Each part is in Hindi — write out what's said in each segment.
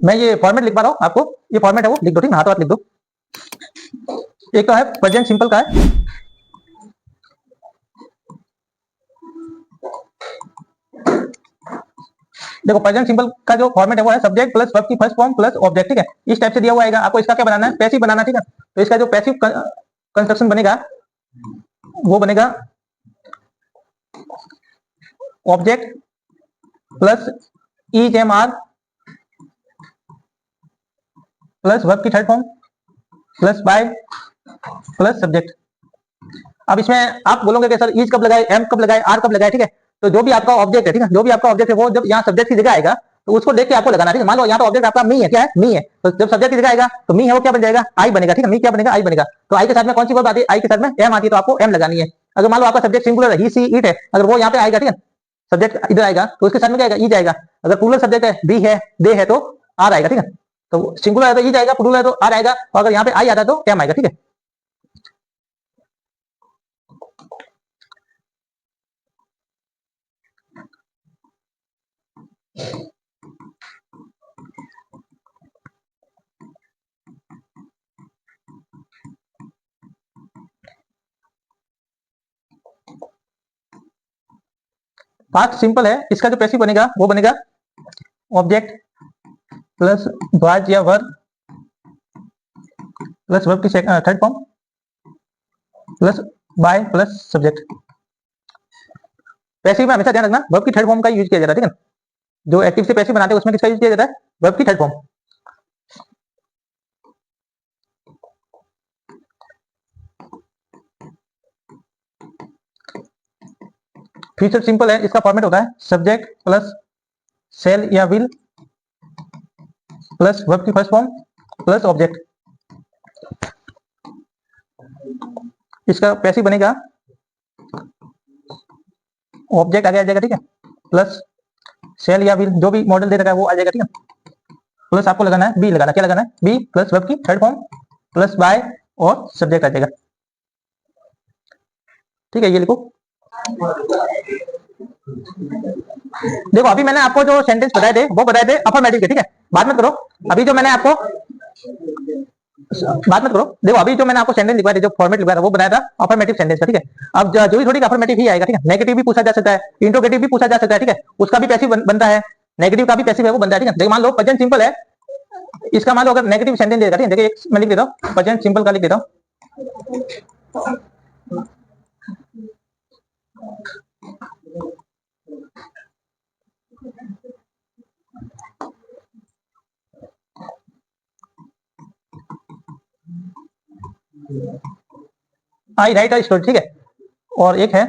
मैं ये फॉर्मेट लिख पा रहा हूँ आपको, ये फॉर्मेट है वो लिख दो, ठीक है, हाथों हाथ लिख दो। एक तो है प्रेजेंट सिंपल का है, देखो प्रेजेंट सिंपल का जो फॉर्मेट है वो है सब्जेक्ट प्लस वर्ब की फर्स्ट फॉर्म प्लस ऑब्जेक्ट, ठीक है, इस टाइप से दिया हुआ आएगा। आपको इसका क्या बनाना है, पैसिव बनाना, ठीक है। तो इसका जो पैसिव कंस्ट्रक्शन बनेगा वो बनेगा object plus is am are plus verb की third form plus by plus subject. अब इसमें आप बोलोगे कि सर इज कब लगाए, एम कब लगाए, आर कब लगाए, ठीक है। तो जो भी आपका ऑब्जेक्ट है, ठीक है, जो भी आपका ऑब्जेक्ट है वो जब यहाँ सब्जेक्ट की जगह आएगा तो उसको देख के आपको लगाना, ठीक है। मान लो यहाँ पे ऑब्जेक्ट आपका मी है, क्या है, मी है, तो जब सब्जेक्ट की जगह आएगा तो मी है वो क्या बन जाएगा, आई बनेगा, ठीक है। मी क्या बनेगा, आई बनेगा। तो आई के साथ में कौन सी वर्ब आती है, आई के साथ में एम आती है, तो आपको एम लगानी है। अगर मान लो आपका सब्जेक्ट सिंगुलर है, ही सी इट है, अगर वो यहाँ पे आएगा, ठीक है, सब्जेक्ट इधर आएगा तो उसके साथ में क्या आएगा, ई जाएगा। अगर प्लूरल सब्जेक्ट है, बी है, दे है, तो आर आएगा, ठीक है। तो सिंगुलर है तो ई जाएगा, प्लूरल है तो आर आएगा, और अगर यहाँ पे आई आता है तो एम आएगा, ठीक है। पास्ट सिंपल है, इसका जो पैसिव बनेगा वो बनेगा ऑब्जेक्ट प्लस वाज या वर्ब प्लस वर्ब की third form plus by plus subject. Passive में हमेशा ध्यान रखना वर्ब की थर्ड फॉर्म का यूज किया जाता है, ठीक है। जो एक्टिव से पैसिव बनाते हैं उसमें किसका यूज किया जाता है, वर्ब की थर्ड फॉर्म। फ्यूचर सिंपल है, इसका फॉर्मेट होता है सब्जेक्ट प्लस सेल या विल प्लस वर्ब की फर्स्ट फॉर्म प्लस ऑब्जेक्ट। इसका पैसिव बनेगा ऑब्जेक्ट आगे आ जाएगा, ठीक है, प्लस सेल या विल जो भी मॉडल दे रखा है वो आ जाएगा, ठीक है, प्लस आपको लगाना है बी, लगाना क्या लगाना है, बी प्लस वर्ब की थर्ड फॉर्म प्लस बाय और सब्जेक्ट आ जाएगा, ठीक है। ये लिखो। देखो अभी मैंने आपको जो सेंटेंस बताए थे वो बताए थे अफर्मेटिव के, ठीक है, बाद में करो। अभी जो मैंने आपको बात मत करो, देखो अभी जो मैंने आपको सेंटेंस लिखवाया था, जो फॉर्मेट लिखवाया था वो बनाया था अफर्मेटिव सेंटेंस का, ठीक है। अब जो भी थोड़ी अफर्मेटिव ही आएगा, ठीक है, नेगेटिव भी पूछा जा सकता है, इंट्रोगेटिव भी पूछा जा सकता है, ठीक है, उसका भी पैसिव बनता है, नेगेटिव का भी पैसिव है वो बनता है, ठीक है। देखो मान लो प्रेजेंट सिंपल है, इसका मान लो अगर नेगेटिव सेंटेंस देगा, ठीक है, देखिए मैं लिख देता हूं, प्रेजेंट सिंपल का लिख देता हूं, आई राइट अ स्टोरी, ठीक है। और एक है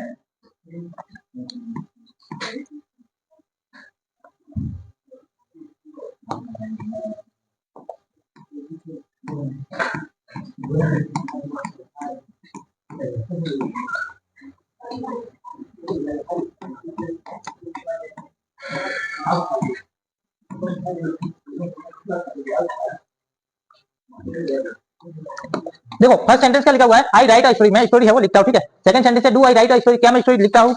देखो फर्स्ट सेंटेंस क्या लिखा हुआ है, आई राइट अ स्टोरी, मैं स्टोरी है वो लिखता हूं, ठीक है। सेकंड सेंटेंस है do I right a story, क्या मैं स्टोरी लिखता हूं।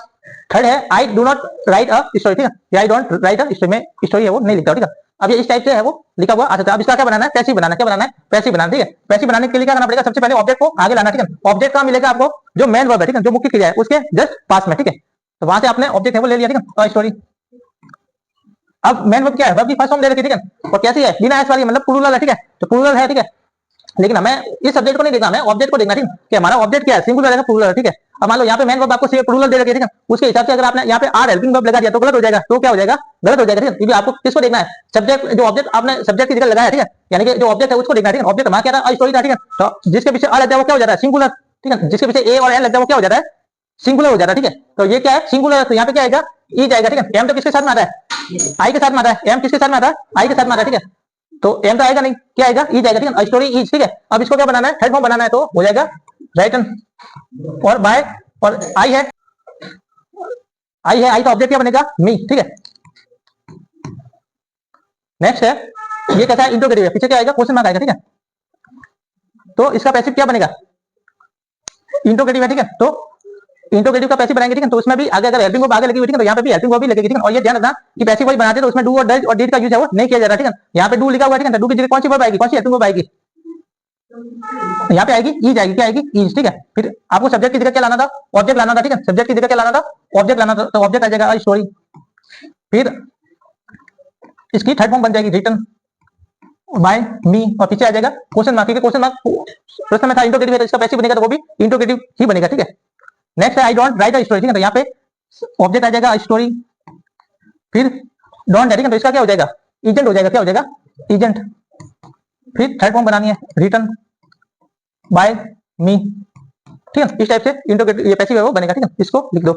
थर्ड है I do not right a story, ठीक है, I don't write a story, मैं स्टोरी है वो नहीं लिखता हूं, ठीक है। अब ये इस टाइप से है वो लिखा हुआ आ सकता है। अब इसका क्या बनाना है, पैसिव बनाना है, क्या बनाना है, पैसिव बनाना, ठीक है। पैसिव बनाने के लिए क्या करना पड़ेगा, सबसे पहले ऑब्जेक्ट को आगे लाना, ठीक है। ऑब्जेक्ट कहां मिलेगा आपको, जो मेन वर्ब है, ठीक है, जो मुख्य क्रिया है उसके जस्ट पास में, ठीक है। तो वहां से आपने ऑब्जेक्ट है वो ले लिया, ठीक है, स्टोरी। अब मेन वर्ब क्या है, वर्ब की फर्स्ट फॉर्म दे रखी है, ठीक है, और कैसी है, बिना एस वाली, मतलब प्लूरल है, ठीक है, तो प्लूरल है, ठीक है। लेकिन हमें इस सब्जेक्ट को नहीं देखना, हमें ऑब्जेक्ट को देखना, ठीक है, कि हमारा ऑब्जेक्ट क्या है, सिंगुलर है प्लूरल है, ठीक है। अब मान लो यहाँ पे मेन वर्ब आपको प्लूरल दे रखी है, ठीक है, उसके हिसाब से अगर आपने यहाँ पे आर हेल्पिंग वर्ब लगा दिया तो गलत हो जाएगा, तो क्या हो जाएगा, गलत हो जाएगा, ठीक है। क्योंकि आपको किसको देखना है, सब्जेक्ट, जो ऑब्जेक्ट आपने सब्जेक्ट की जगह लगाया, ठीक है, यानी कि जो ऑब्जेक्ट है उसको देखना है, ठीक है। ऑब्जेक्ट हमारा क्या था, स्टोरी था, ठीक है, तो जिसके पीछे आ लगता है वो क्या हो जाता है, सिंगुलर, ठीक है, जिसके पीछे ए और एन लगता है वो क्या हो जाता है, सिंगुलर हो जाता है, ठीक है। तो ये क्या है, सिंगुलर है, तो यहाँ पे क्या आएगा, ई जाएगा, ठीक है। एम तो किसके साथ में आता है, आई के साथ में आता है, एम किसके साथ में आता है, आई के साथ में आता है, ठीक है। तो एम तो आएगा नहीं, क्या आएगा, ई जाएगा, ठीक है, स्टोरी इज, ठीक है। अब इसको क्या बनाना है, थर्ड फॉर्म बनाना है, तो हो जाएगा राइट और बाय, और आई है, आई है, आई का ऑब्जेक्ट क्या बनेगा, मी, ठीक है। नेक्स्ट है, ये कैसा है, इंट्रोगेटिव है, पीछे क्या आएगा, क्वेश्चन मार्क आएगा, ठीक है। तो इसका पैसिव क्या बनेगा, इंट्रोगेटिव है, ठीक है। तो इंट्रोगेटिव का पैसिव बनाएंगे, ठीक है, तो उसमें भी आगे अगर हेल्पिंग वर्ब आगे लगी हुई, ठीक है, तो यहाँ पे भी हेल्पिंग वर्ब भी लगेगी, ठीक है। और ये ध्यान रखना कि पैसिव वॉइस बनाते तो उसमें डू और डज और डिड का यूज है वो नहीं किया जा रहा, ठीक है। यहाँ पे डू लिखा हुआ है, ठीक है, तो डू की जगह कौन सी वर्ब आएगी, कौन सी हेल्पिंग वर्ब आएगी, यहाँ पे आएगी ईज आएगी, क्या आएगी ईज, ठीक है। फिर आपको सब्जेक्ट की जगह क्या लाना था, ऑब्जेक्ट लाना था, ठीक है, सब्जेक्ट की जगह क्या लाना था, ऑब्जेक्ट लाना था, तो ऑब्जेक्ट आ जाएगा स्टोरी। फिर इसकी थर्ड फॉर्म बन जाएगी रिटन बाय मी, और पीछे आ जाएगा क्वेश्चन मार्क, क्योंकि क्वेश्चन मार्क प्रश्न में था इंट्रोगेटिव है, तो इसका पैसिव बनेगा तो वो भी इंट्रोगेटिव ही बनेगा, ठीक है। नेक्स्ट है I don't write a story, ठीक है, तो यहाँ पे ऑब्जेक्ट आ जाएगा स्टोरी, फिर डोंट है, ठीक है, तो इसका क्या हो जाएगा एजेंट हो जाएगा, क्या हो जाएगा एजेंट। फिर थर्ड फॉर्म बनानी है रिटन बाय मी, ठीक है। इस टाइप से इंट्रोगेटिव ये पैसिव है वो बनेगा, ठीक है, इसको लिख दो।